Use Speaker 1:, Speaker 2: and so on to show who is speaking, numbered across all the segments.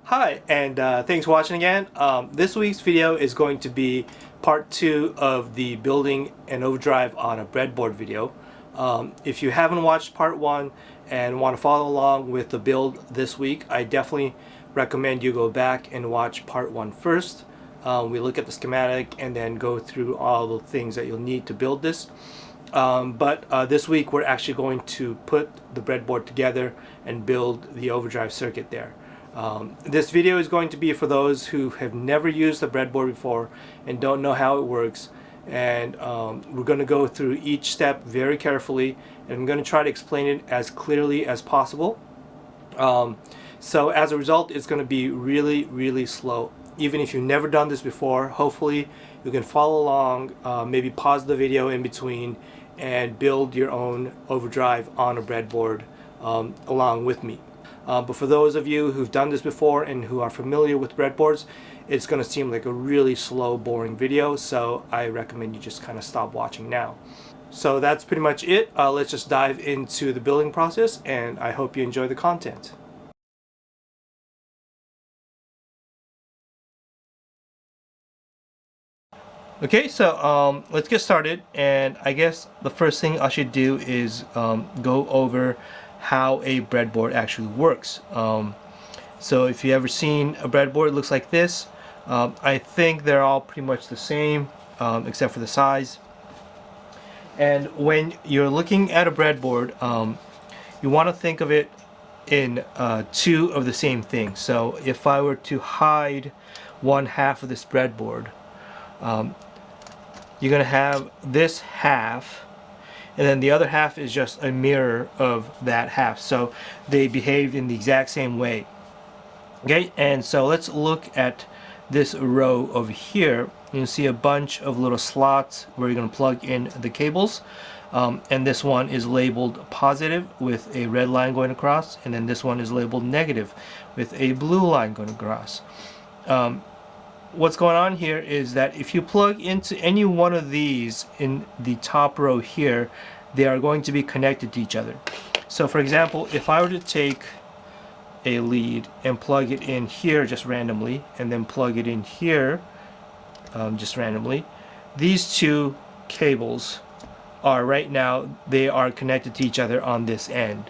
Speaker 1: Hi, and thanks for watching again. This week's video is going to be part 2 of the building an overdrive on a breadboard video. If you haven't watched part 1 and want to follow along with the build this week, I definitely recommend you go back and watch part 1 first. We look at the schematic and then go through all the things that you'll need to build this. But this week we're actually going to put the breadboard together and build the overdrive circuit there. This video is going to be for those who have never used the breadboard before and don't know how it works, and we're going to go through each step very carefully, and I'm going to try to explain it as clearly as possible. So as a result, it's going to be really slow. Even if you've never done this before, hopefully you can follow along, maybe pause the video in between and build your own overdrive on a breadboard along with me. But for those of you who've done this before and who are familiar with breadboards, it's going to seem like a really slow, boring video, so I recommend you just kind of stop watching now. So that's pretty much it. Let's just dive into the building process, and I hope you enjoy the content. Okay, so let's get started, and I guess the first thing I should do is go over how a breadboard actually works. So if you ever seen a breadboard, it looks like this. I think they're all pretty much the same except for the size. And when you're looking at a breadboard, you want to think of it in two of the same thing. So if I were to hide one half of this breadboard, you're going to have this half, and then the other half is just a mirror of that half. So they behave in the exact same way. Okay, and so let's look at this row over here. You can see a bunch of little slots where you're going to plug in the cables. And this one is labeled positive with a red line going across, and then this one is labeled negative with a blue line going across. What's going on here is that if you plug into any one of these in the top row here, they are going to be connected to each other. So for example, if I were to take a lead and plug it in here just randomly, and then plug it in here just randomly, these two cables are right now, they are connected to each other on this end.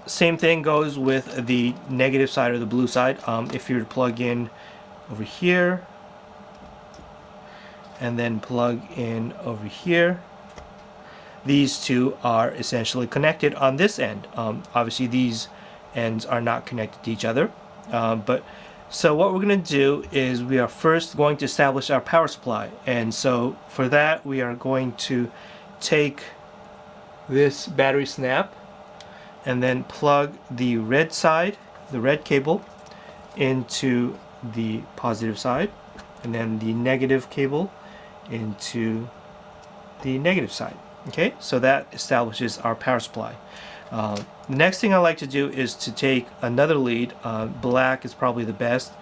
Speaker 1: Same thing goes with the negative side or the blue side. If you were to plug in over here and then plug in over here, these two are essentially connected on this end. Obviously these ends are not connected to each other, but so what we're going to do is we are first going to establish our power supply, and so for that we are going to take this battery snap and then plug the red side, the red cable, into the positive side, and then the negative cable into the negative side. Okay, so that establishes our power supply. The next thing I like to do is to take another lead, black is probably the best,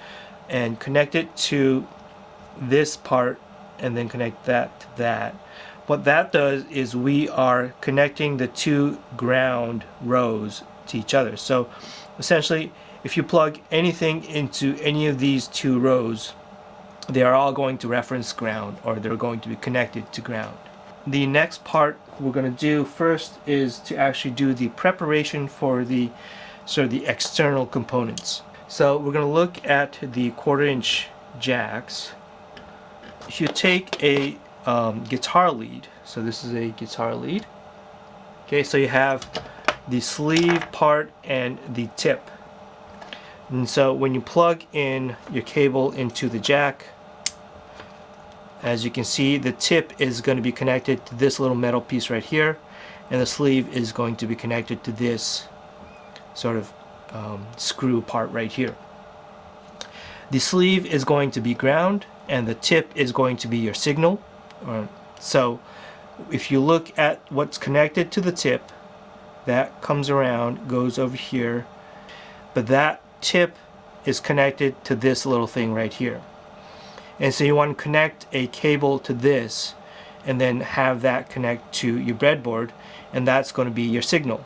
Speaker 1: and connect it to this part and then connect that to that. What that does is we are connecting the two ground rows to each other. So essentially, if you plug anything into any of these two rows, they are all going to reference ground, or they're going to be connected to ground. The next part we're going to do first is to actually do the preparation for the the external components. So we're going to look at the 1/4-inch jacks. If you take a guitar lead, so this is a guitar lead. Okay, so you have the sleeve part and the tip. And so when you plug in your cable into the jack, as you can see, the tip is going to be connected to this little metal piece right here, and the sleeve is going to be connected to this sort of screw part right here. The sleeve is going to be ground, and the tip is going to be your signal. So if you look at what's connected to the tip, that comes around, goes over here, but that tip is connected to this little thing right here. And so you want to connect a cable to this and then have that connect to your breadboard, and that's going to be your signal.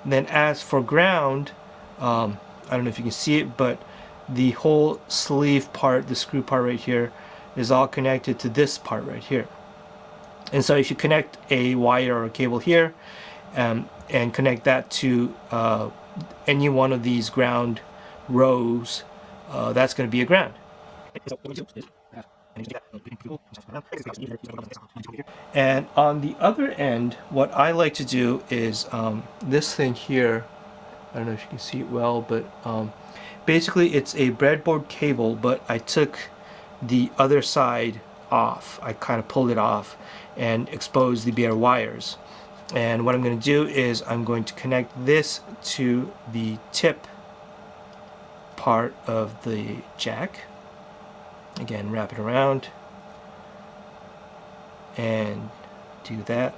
Speaker 1: And then as for ground, I don't know if you can see it, but the whole sleeve part, the screw part right here, is all connected to this part right here. And so if you connect a wire or a cable here and connect that to any one of these ground rows, that's going to be a ground. And on the other end, what I like to do is this thing here. I don't know if you can see it well, but basically it's a breadboard cable, but I took the other side off. I kind of pulled it off and exposed the bare wires. And what I'm going to do is I'm going to connect this to the tip part of the jack. Again, wrap it around and do that.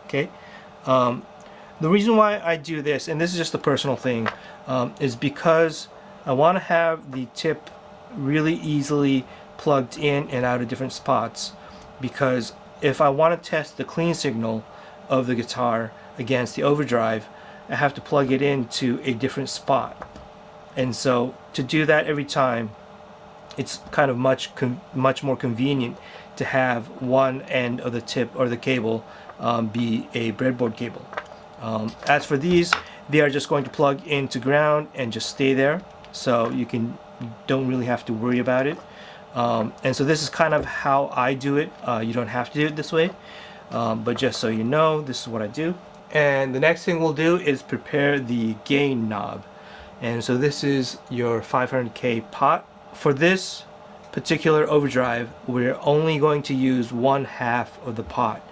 Speaker 1: Okay. The reason why I do this, and this is just a personal thing, is because I want to have the tip really easily plugged in and out of different spots, because if I want to test the clean signal of the guitar against the overdrive, I have to plug it into a different spot. And so to do that every time, it's kind of much more convenient to have one end of the tip or the cable be a breadboard cable. As for these, they are just going to plug into ground and just stay there, so you don't really have to worry about it. And so this is kind of how I do it. You don't have to do it this way, but just so you know, this is what I do. And the next thing we'll do is prepare the gain knob. And so this is your 500K pot. For this particular overdrive, we're only going to use 1/2 of the pot,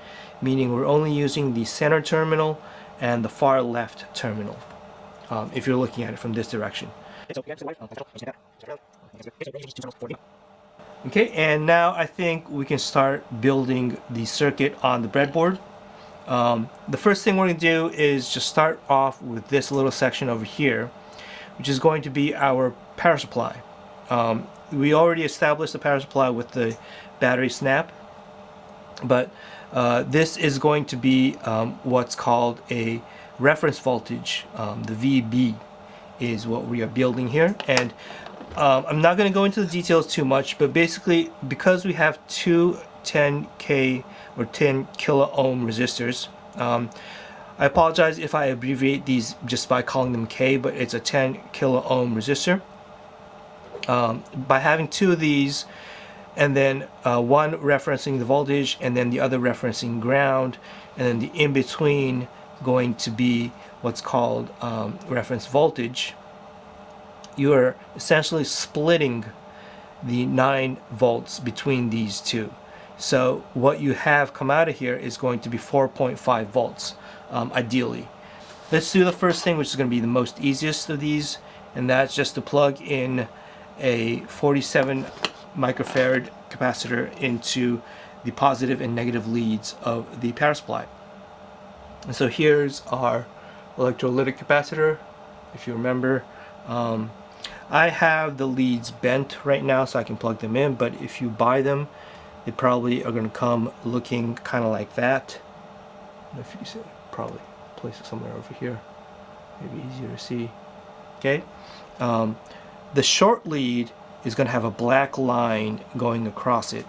Speaker 1: meaning we're only using the center terminal and the far left terminal, if you're looking at it from this direction. Okay, and now I think we can start building the circuit on the breadboard. The first thing we're going to do is just start off with this little section over here, which is going to be our power supply. We already established the power supply with the battery snap, but this is going to be what's called a reference voltage. The VB is what we are building here, and I'm not going to go into the details too much, but basically, because we have two 10K or 10 kilo ohm resistors, I apologize if I abbreviate these just by calling them K, but it's a 10 kilo ohm resistor. By having two of these, and then one referencing the voltage and then the other referencing ground, and then the in-between going to be what's called reference voltage, you are essentially splitting the 9 volts between these two. So what you have come out of here is going to be 4.5 volts, ideally. Let's do the first thing, which is going to be the most easiest of these, and that's just to plug in a 47 microfarad capacitor into the positive and negative leads of the power supply. And so here's our electrolytic capacitor. If you remember, I have the leads bent right now so I can plug them in, but if you buy them, they probably are going to come looking kind of like that. If you see, probably place it somewhere over here, maybe easier to see. Okay. The short lead is going to have a black line going across it,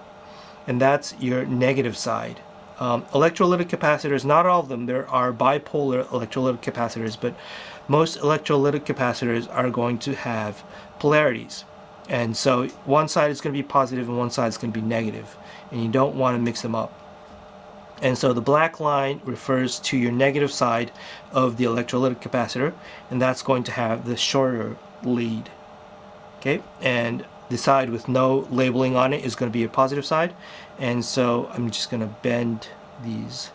Speaker 1: and that's your negative side. Electrolytic capacitors, not all of them, there are bipolar electrolytic capacitors, but most electrolytic capacitors are going to have polarities. And so one side is going to be positive and one side is going to be negative, and you don't want to mix them up. And so the black line refers to your negative side of the electrolytic capacitor, and that's going to have the shorter lead. Okay, and the side with no labeling on it is going to be a positive side, and so I'm just going to bend these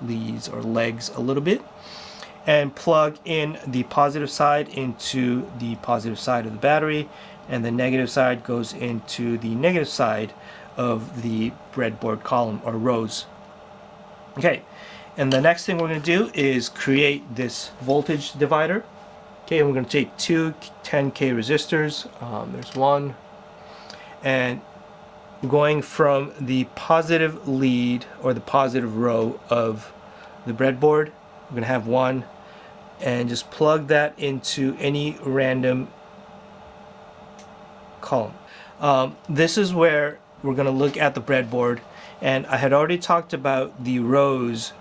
Speaker 1: leads or legs a little bit and plug in the positive side into the positive side of the battery, and the negative side goes into the negative side of the breadboard column or rows. Okay, and the next thing we're going to do is create this voltage divider. Okay, and we're going to take two 10K resistors. There's one, and going from the positive lead or the positive row of the breadboard, we're going to have one, and just plug that into any random column. This is where we're going to look at the breadboard, and I had already talked about the rows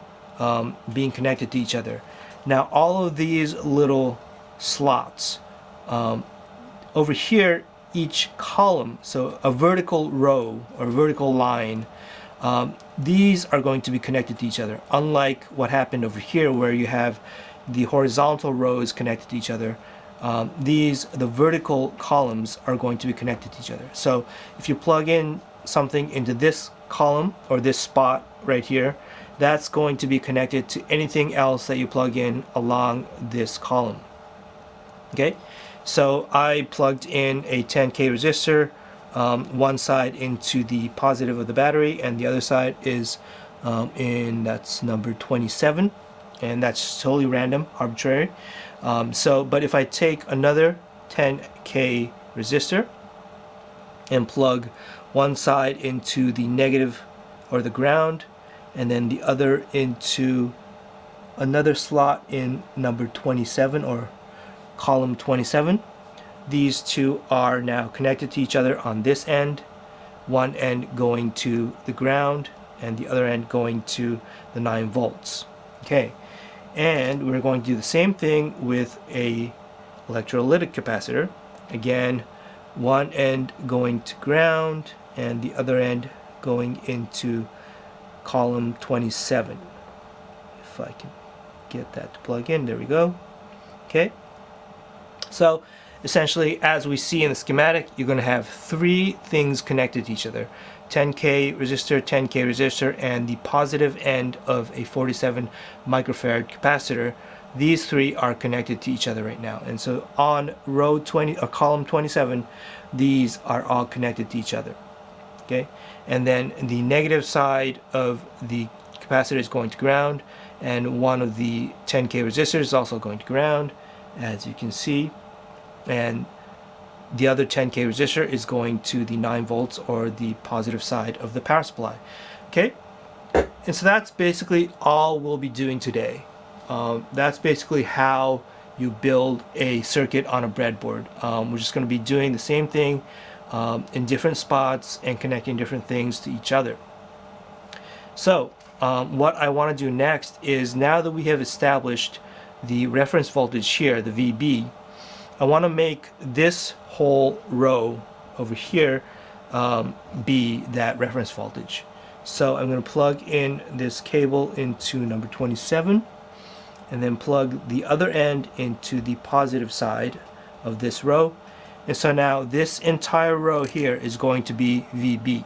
Speaker 1: being connected to each other. Now all of these little slots over here, each column, so a vertical row or vertical line, these are going to be connected to each other, unlike what happened over here where you have the horizontal rows connected to each other. The vertical columns are going to be connected to each other. So if you plug in something into this column or this spot right here, that's going to be connected to anything else that you plug in along this column. Okay, so I plugged in a 10K resistor, one side into the positive of the battery and the other side is that's number 27, and that's totally random, arbitrary. But if I take another 10K resistor and plug one side into the negative or the ground and then the other into another slot in number 27 or column 27, these two are now connected to each other on this end, one end going to the ground and the other end going to the 9 volts. Okay, and we're going to do the same thing with a electrolytic capacitor. Again, one end going to ground and the other end going into column 27. If I can get that to plug in, there we go. Okay, so essentially, as we see in the schematic, you're going to have 3 things connected to each other: 10K resistor, 10K resistor, and the positive end of a 47 microfarad capacitor. These 3 are connected to each other right now, and so on row 20 or column 27, these are all connected to each other. Okay, and then the negative side of the capacitor is going to ground, and one of the 10K resistors is also going to ground, as you can see, and the other 10K resistor is going to the 9 volts or the positive side of the power supply. Okay, and so that's basically all we'll be doing today. That's basically how you build a circuit on a breadboard. We're just going to be doing the same thing in different spots and connecting different things to each other. So what I want to do next is, now that we have established the reference voltage here, the VB, I want to make this whole row over here be that reference voltage. So I'm going to plug in this cable into number 27 and then plug the other end into the positive side of this row. And so now this entire row here is going to be VB.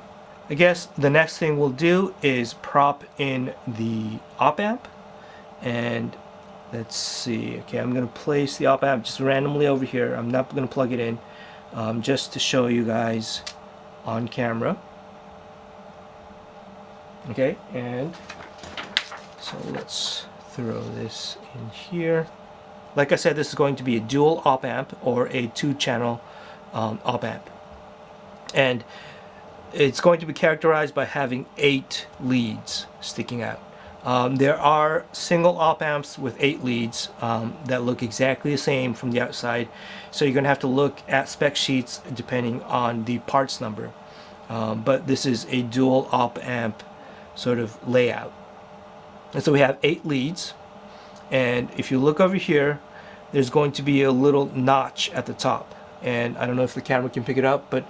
Speaker 1: I guess the next thing we'll do is prop in the op amp, and let's see. Okay, I'm going to place the op amp just randomly over here. I'm not going to plug it in, just to show you guys on camera. Okay, and so let's throw this in here. Like I said, this is going to be a dual op amp or a 2-channel op amp, and it's going to be characterized by having 8 leads sticking out. There are single op amps with 8 leads that look exactly the same from the outside, so you're going to have to look at spec sheets depending on the parts number. But this is a dual op amp sort of layout. And so we have 8 leads, and if you look over here, there's going to be a little notch at the top, and I don't know if the camera can pick it up, but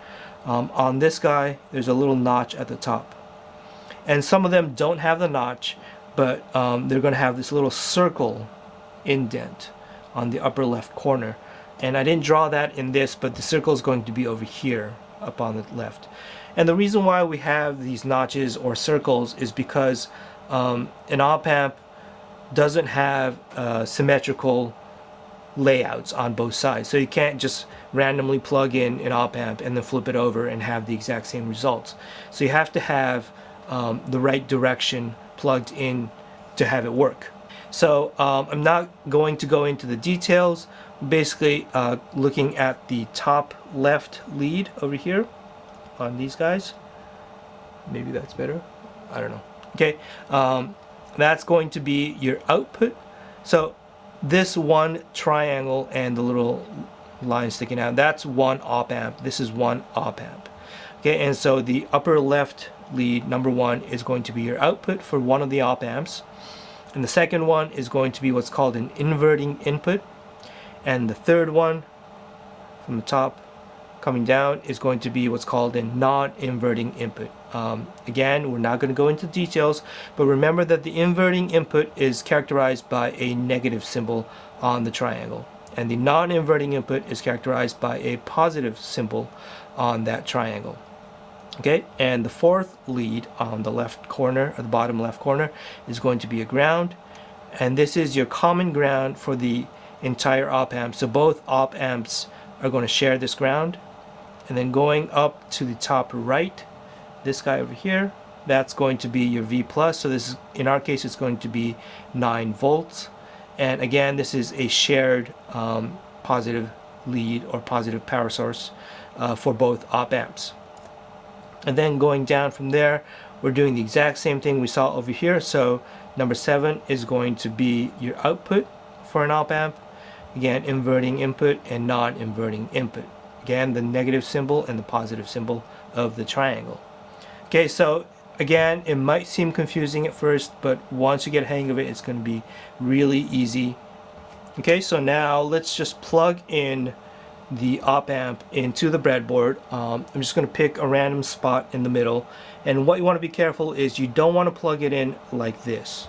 Speaker 1: on this guy there's a little notch at the top, and some of them don't have the notch, but they're going to have this little circle indent on the upper left corner, and I didn't draw that in this, but the circle is going to be over here up on the left. And the reason why we have these notches or circles is because an op amp doesn't have symmetrical layouts on both sides, so you can't just randomly plug in an op amp and then flip it over and have the exact same results. So you have to have the right direction plugged in to have it work. So I'm not going to go into the details. Basically looking at the top left lead over here on these guys, maybe that's better, I don't know. Okay, that's going to be your output. So this one triangle and the little line sticking out. That's one op amp. This is one op amp. Okay, and so the upper left lead, number 1, is going to be your output for one of the op amps. And the second one is going to be what's called an inverting input. And the third one, from the top coming down, is going to be what's called a non-inverting input. Again, we're not going to go into details, but remember that the inverting input is characterized by a negative symbol on the triangle, and the non-inverting input is characterized by a positive symbol on that triangle. Okay, and the fourth lead on the left corner, or the bottom left corner, is going to be a ground, and this is your common ground for the entire op amp. So both op amps are going to share this ground. And then going up to the top right, this guy over here, that's going to be your V plus. So this is, in our case, it's going to be 9 volts. And again, this is a shared positive lead or positive power source for both op amps. And then going down from there, we're doing the exact same thing we saw over here. So number 7 is going to be your output for an op amp. Again, inverting input and non-inverting input. Again, the negative symbol and the positive symbol of the triangle. Okay, so again, it might seem confusing at first, but once you get a hang of it, it's going to be really easy. Okay, so now let's just plug in the op amp into the breadboard. I'm just going to pick a random spot in the middle, and what you want to be careful is you don't want to plug it in like this.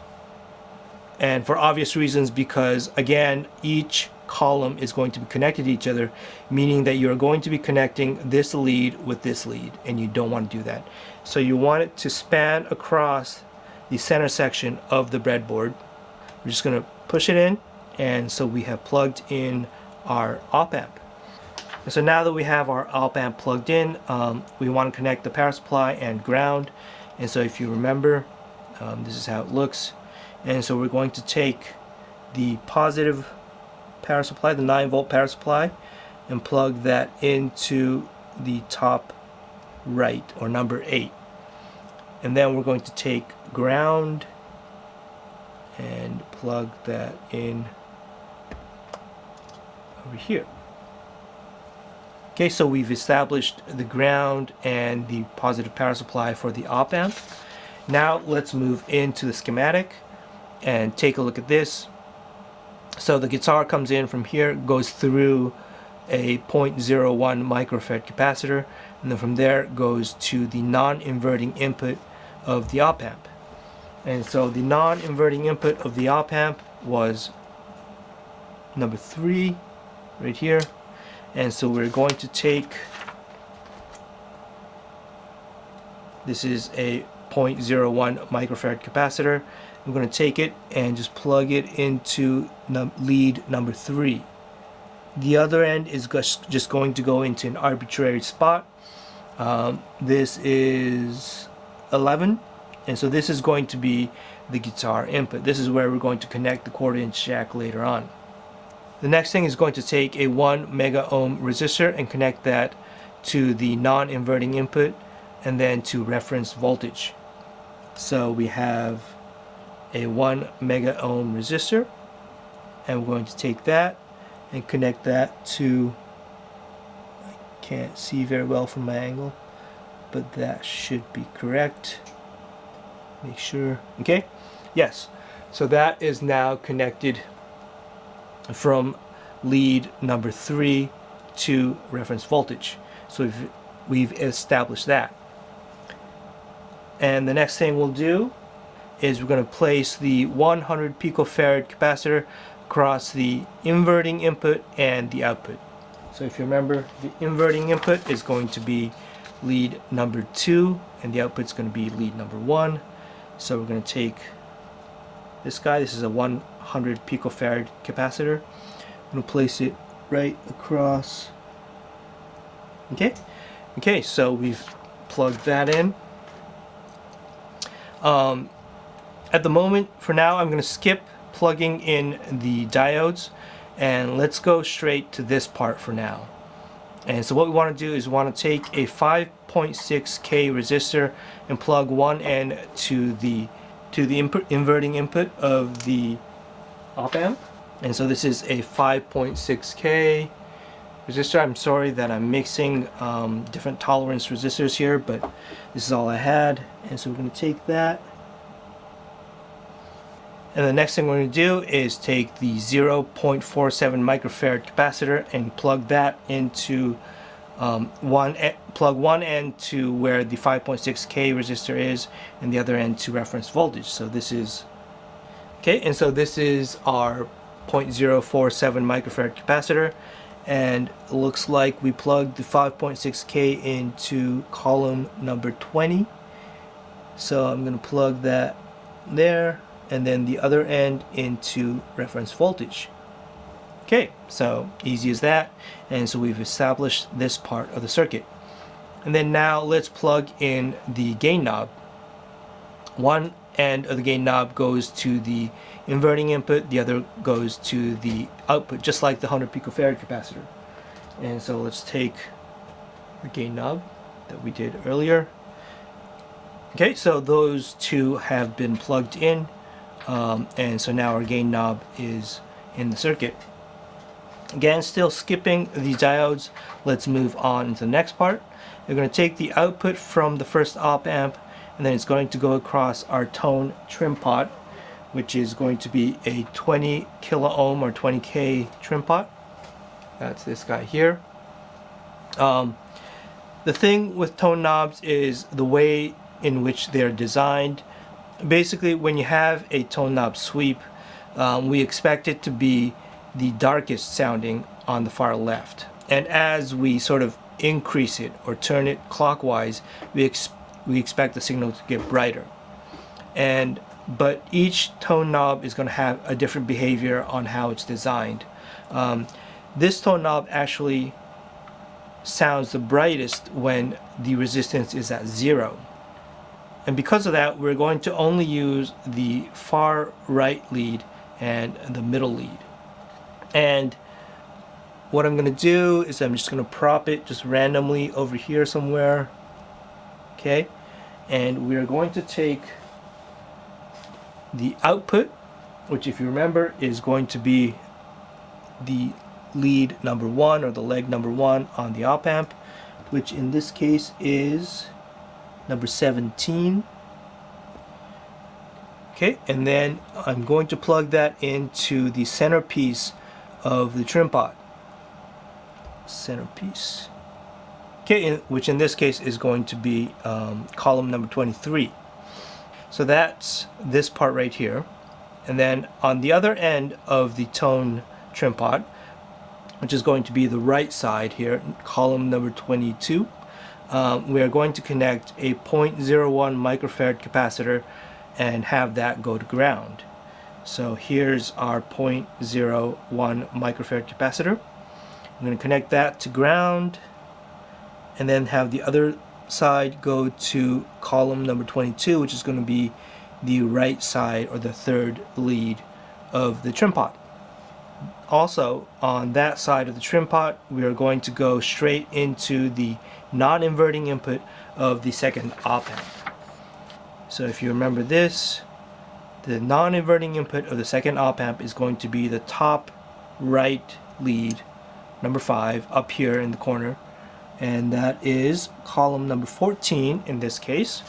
Speaker 1: And for obvious reasons, because again, each column is going to be connected to each other, meaning that you're going to be connecting this lead with this lead, and you don't want to do that. So you want it to span across the center section of the breadboard. We're just going to push it in, and so we have plugged in our op amp. And so now that we have our op amp plugged in, we want to connect the power supply and ground. And so if you remember, this is how it looks. And so we're going to take the positive power supply, the 9-volt power supply, and plug that into the top right, or number 8. And then we're going to take ground and plug that in over here. Okay, so we've established the ground and the positive power supply for the op amp. Now let's move into the schematic and take a look at this. So the guitar comes in from here, goes through a 0.01 microfarad capacitor, and then from there goes to the non-inverting input of the op amp. And so the non-inverting input of the op amp was number 3 right here. And so we're going to take, this is a 0.01 microfarad capacitor. I'm going to take it and just plug it into lead number 3. The other end is just going to go into an arbitrary spot. This is 11, and so this is going to be the guitar input. This is where we're going to connect the quarter-inch jack later on. The next thing is going to take a 1 mega ohm resistor and connect that to the non-inverting input and then to reference voltage. So we have a 1 mega ohm resistor, and we're going to take that and connect that to, I can't see very well from my angle, but that should be correct. Make sure, okay, yes, so that is now connected from lead number 3 to reference voltage. So we've established that. And the next thing we'll do is we're going to place the 100 picofarad capacitor across the inverting input and the output. So if you remember, the inverting input is going to be lead number 2 and the output is going to be lead number 1. So we're going to take this guy, this is a 100 picofarad capacitor. I'm going to place it right across. Okay, so we've plugged that in. At the moment, for now, I'm going to skip plugging in the diodes, and let's go straight to this part for now. And so what we want to do is we want to take a 5.6K resistor and plug one end to the inverting input of the op amp. And so this is a 5.6K, resistor. I'm sorry that I'm mixing different tolerance resistors here, but this is all I had. And so we're going to take that. And the next thing we're going to do is take the 0.47 microfarad capacitor and plug that into plug one end to where the 5.6K resistor is, and the other end to reference voltage. So this is okay, and so this is our 0.047 microfarad capacitor, and it looks like we plugged the 5.6K into column number 20. So I'm going to plug that there, and then the other end into reference voltage. Okay, so easy as that. And so we've established this part of the circuit. And then now let's plug in the gain knob. One end of the gain knob goes to the inverting input, the other goes to the output, just like the 100 picofarad capacitor. And so let's take the gain knob that we did earlier. Okay, so those two have been plugged in, and so now our gain knob is in the circuit. Again, still skipping these diodes, let's move on to the next part. We're going to take the output from the first op amp, and then it's going to go across our tone trim pot, which is going to be a 20 kilo ohm or 20K trim pot. That's this guy here. The thing with tone knobs is the way in which they're designed. Basically, when you have a tone knob sweep, we expect it to be the darkest sounding on the far left, and as we sort of increase it or turn it clockwise, we expect the signal to get brighter. But each tone knob is going to have a different behavior on how it's designed. This tone knob actually sounds the brightest when the resistance is at 0. And because of that, we're going to only use the far right lead and the middle lead. And what I'm going to do is I'm just going to prop it just randomly over here somewhere. Okay, and we are going to take the output, which, if you remember, is going to be the lead number 1 or the leg number 1 on the op amp, which in this case is number 17. Okay, and then I'm going to plug that into the centerpiece of the trim pot. Centerpiece. Okay, which in this case is going to be column number 23. So that's this part right here. And then on the other end of the tone trim pot, which is going to be the right side here, column number 22, we are going to connect a 0.01 microfarad capacitor and have that go to ground. So here's our 0.01 microfarad capacitor. I'm going to connect that to ground, and then have the other side go to column number 22, which is going to be the right side or the third lead of the trim pot. Also, on that side of the trim pot, we are going to go straight into the non-inverting input of the second op amp. So if you remember this, the non-inverting input of the second op amp is going to be the top right lead, number 5, up here in the corner, and that is column number 14 in this case.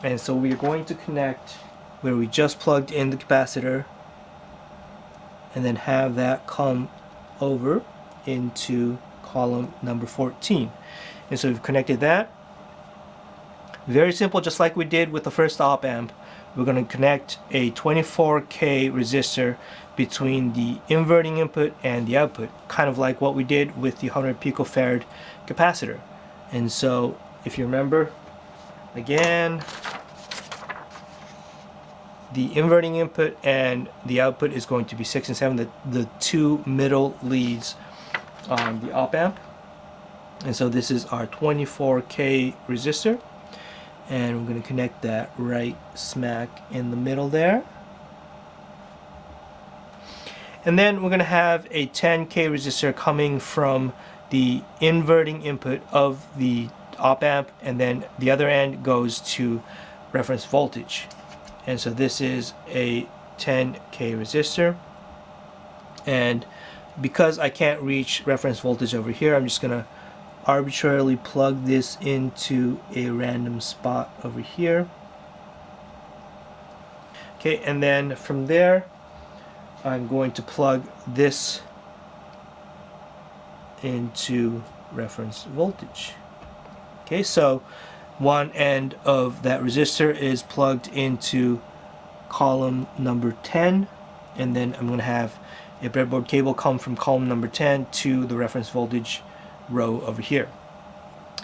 Speaker 1: And so we are going to connect where we just plugged in the capacitor, and then have that come over into column number 14. And so we've connected that. Very simple, just like we did with the first op amp. We're going to connect a 24K resistor between the inverting input and the output, kind of like what we did with the 100 picofarad capacitor. And so, if you remember, again, the inverting input and the output is going to be 6 and 7, the two middle leads on the op amp. And so this is our 24K resistor, and we're going to connect that right smack in the middle there. And then we're going to have a 10K resistor coming from the inverting input of the op amp, and then the other end goes to reference voltage. And so this is a 10K resistor, and because I can't reach reference voltage over here, I'm just gonna arbitrarily plug this into a random spot over here. Okay, and then from there I'm going to plug this into reference voltage. Okay, so one end of that resistor is plugged into column number 10, and then I'm going to have a breadboard cable come from column number 10 to the reference voltage row over here.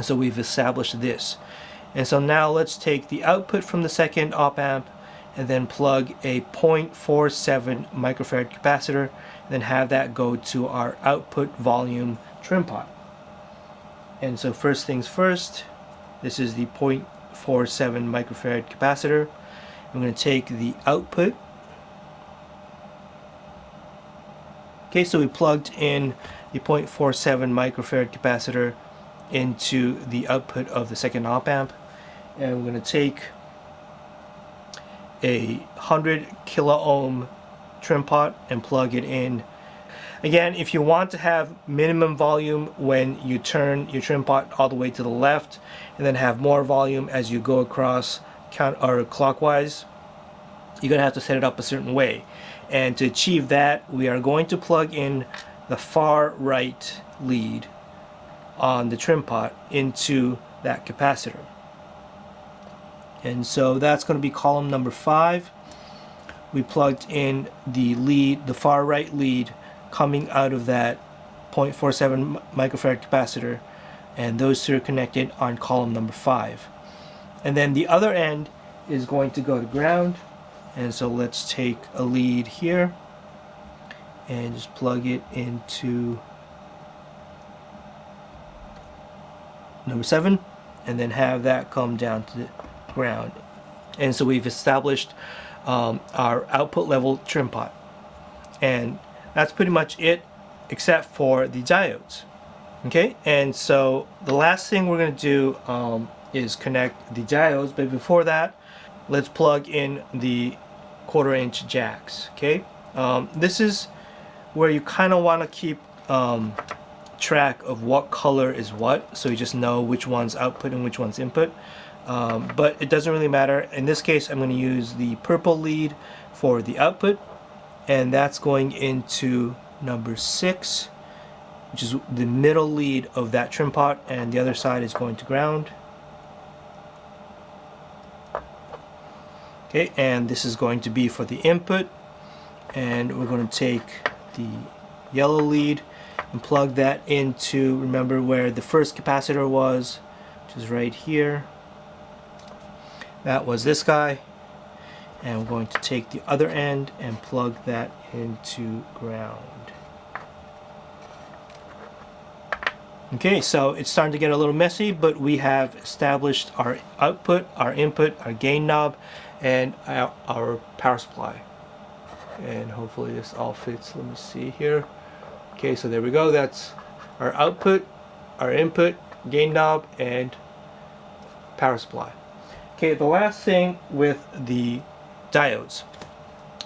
Speaker 1: So we've established this. And so now let's take the output from the second op amp and then plug a 0.47 microfarad capacitor, and then have that go to our output volume trim pot. And so first things first, this is the 0.47 microfarad capacitor. I'm going to take the output. Okay, so we plugged in the 0.47 microfarad capacitor into the output of the second op amp, and we're going to take a 100 kilo ohm trim pot and plug it in. Again, if you want to have minimum volume when you turn your trim pot all the way to the left, and then have more volume as you go across clockwise, you're going to have to set it up a certain way. And to achieve that, we are going to plug in the far right lead on the trim pot into that capacitor. And so that's going to be column number 5. We plugged in the lead, the far right lead coming out of that 0.47 microfarad capacitor, and those two are connected on column number 5. And then the other end is going to go to ground, and so let's take a lead here and just plug it into number 7, and then have that come down to the ground. And so we've established our output level trim pot, and that's pretty much it, except for the diodes. Okay, and so the last thing we're going to do is connect the diodes, but before that, let's plug in the 1/4 inch jacks. Okay, this is where you kind of want to keep track of what color is what, so you just know which one's output and which one's input. But it doesn't really matter. In this case, I'm going to use the purple lead for the output, and that's going into number 6, which is the middle lead of that trim pot, and the other side is going to ground. Okay, and this is going to be for the input, and we're going to take the yellow lead and plug that into, remember where the first capacitor was, which is right here. That was this guy, and we're going to take the other end and plug that into ground. Okay, so it's starting to get a little messy, but we have established our output, our input, our gain knob, and our power supply. And hopefully this all fits. Let me see here. Okay, so there we go. That's our output, our input, gain knob, and power supply. Okay, the last thing with the diodes.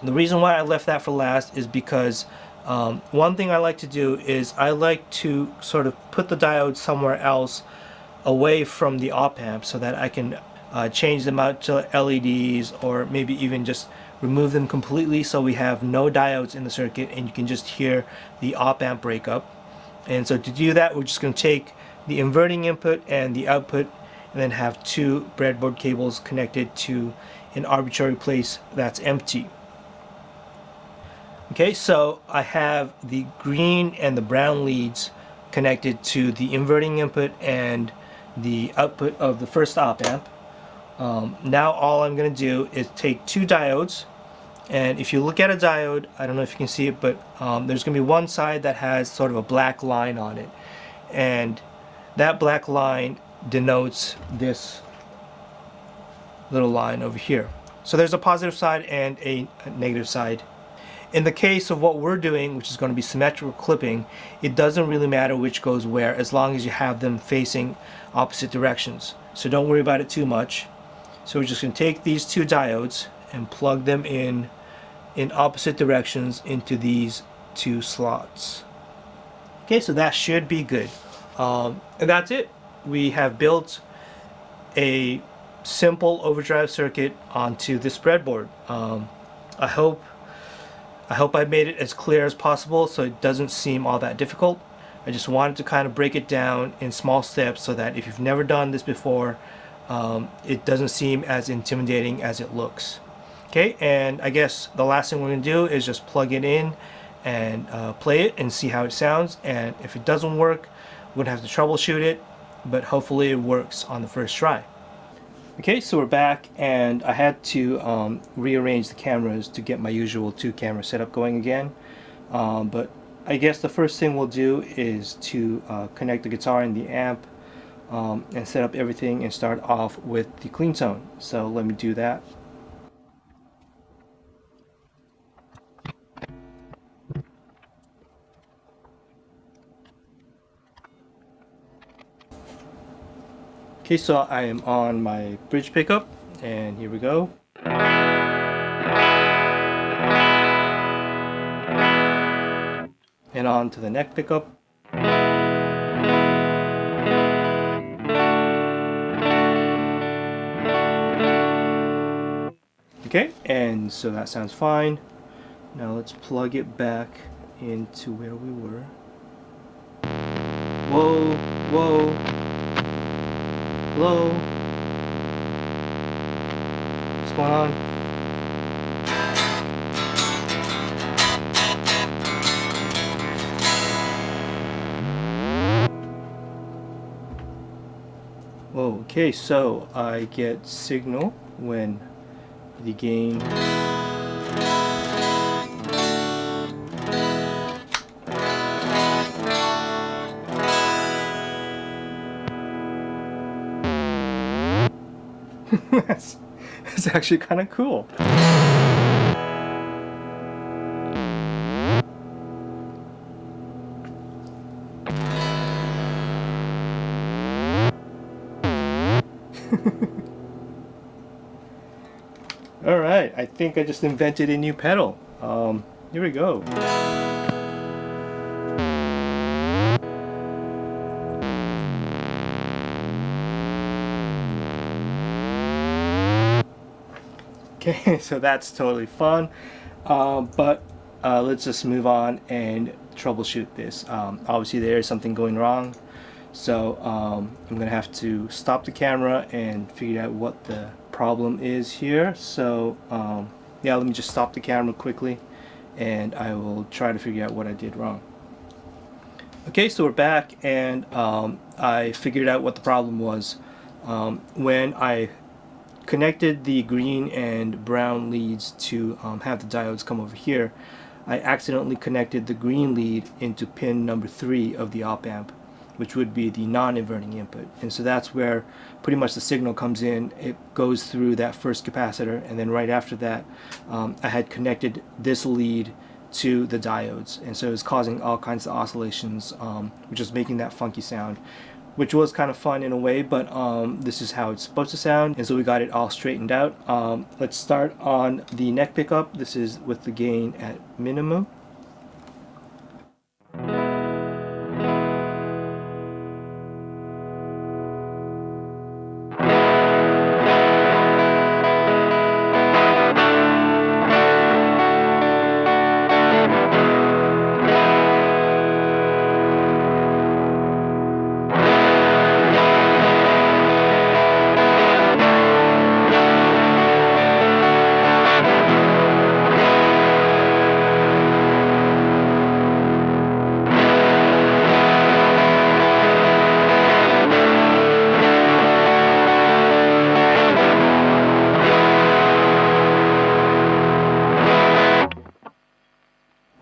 Speaker 1: The reason why I left that for last is because one thing I like to do is I like to sort of put the diodes somewhere else away from the op amp, so that I can change them out to LEDs, or maybe even just remove them completely so we have no diodes in the circuit and you can just hear the op amp breakup. And so to do that, we're just going to take the inverting input and the output, and then have 2 breadboard cables connected to an arbitrary place that's empty. Okay, so I have the green and the brown leads connected to the inverting input and the output of the first op amp. Now all I'm going to do is take 2 diodes, and if you look at a diode, I don't know if you can see it, but there's going to be one side that has sort of a black line on it, and that black line denotes this little line over here. So there's a positive side and a negative side. In the case of what we're doing, which is going to be symmetrical clipping, it doesn't really matter which goes where, as long as you have them facing opposite directions. So don't worry about it too much. So we're just going to take these 2 diodes and plug them in opposite directions into these 2 slots. Okay, so that should be good. And that's it. We have built a simple overdrive circuit onto this breadboard. I hope I made it as clear as possible so it doesn't seem all that difficult. I just wanted to kind of break it down in small steps so that if you've never done this before, it doesn't seem as intimidating as it looks. Okay, and I guess the last thing we're going to do is just plug it in and play it and see how it sounds. And if it doesn't work, we're going to have to troubleshoot it, but hopefully it works on the first try. Okay, so we're back, and I had to rearrange the cameras to get my usual 2-camera setup going again. But I guess the first thing we'll do is to connect the guitar and the amp and set up everything and start off with the clean tone. So let me do that. Okay, so I am on my bridge pickup, and here we go. And on to the neck pickup. Okay, and so that sounds fine. Now let's plug it back into where we were. Whoa, whoa, hello. What's going on? Whoa, okay, so I get signal when the gain that's actually kind of cool. Alright, I think I just invented a new pedal. Here we go. Okay, so that's totally fun. But let's just move on and troubleshoot this. Obviously there is something going wrong. So I'm gonna have to stop the camera and figure out what the problem is here. So yeah, let me just stop the camera quickly and I will try to figure out what I did wrong. Okay, so we're back, and I figured out what the problem was. When I connected the green and brown leads to have the diodes come over here, I accidentally connected the green lead into pin number 3 of the op amp, which would be the non-inverting input. And so that's where pretty much the signal comes in. It goes through that first capacitor, and then right after that I had connected this lead to the diodes, and so it was causing all kinds of oscillations, which was making that funky sound, which was kind of fun in a way, but this is how it's supposed to sound, and so we got it all straightened out. Let's start on the neck pickup. This is with the gain at minimum.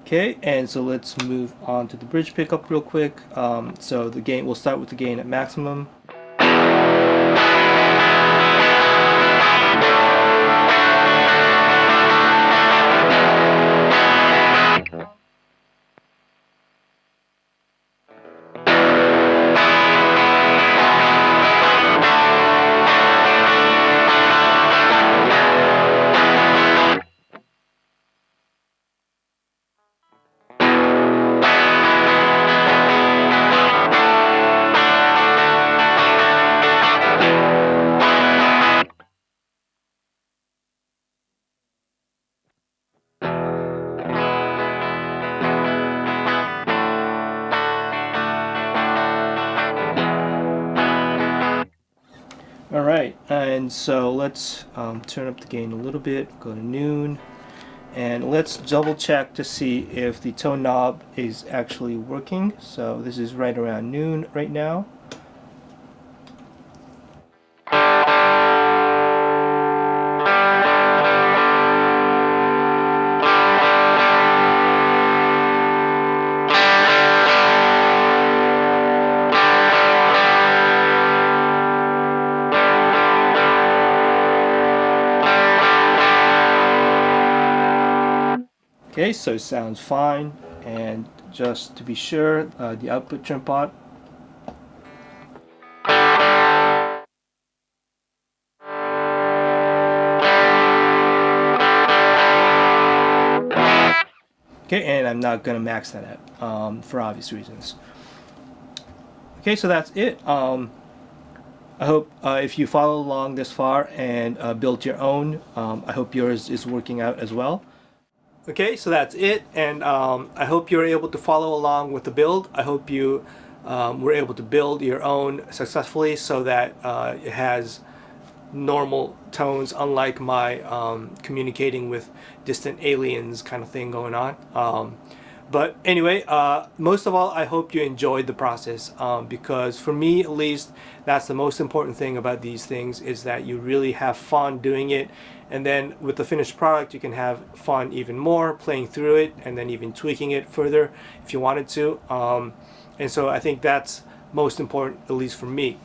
Speaker 1: Okay, and so let's move on to the bridge pickup real quick. So the gain, we'll start with the gain at maximum. Alright, and so let's turn up the gain a little bit, go to noon, and let's double check to see if the tone knob is actually working. So this is right around noon right now. Okay, so it sounds fine, and just to be sure, the output trim pot. Okay, and I'm not gonna max that out for obvious reasons. Okay, so that's it. I hope if you follow along this far and built your own, I hope yours is working out as well. Okay, so that's it, and I hope you're able to follow along with the build. I hope you were able to build your own successfully so that it has normal tones, unlike my communicating with distant aliens kind of thing going on. But anyway, most of all, I hope you enjoyed the process, because for me at least, that's the most important thing about these things, is that you really have fun doing it, and then with the finished product you can have fun even more playing through it, and then even tweaking it further if you wanted to. And so I think that's most important, at least for me.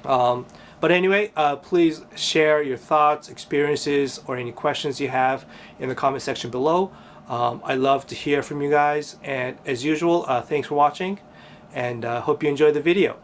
Speaker 1: But anyway, please share your thoughts, experiences, or any questions you have in the comment section below. I love to hear from you guys, and as usual, thanks for watching, and hope you enjoyed the video.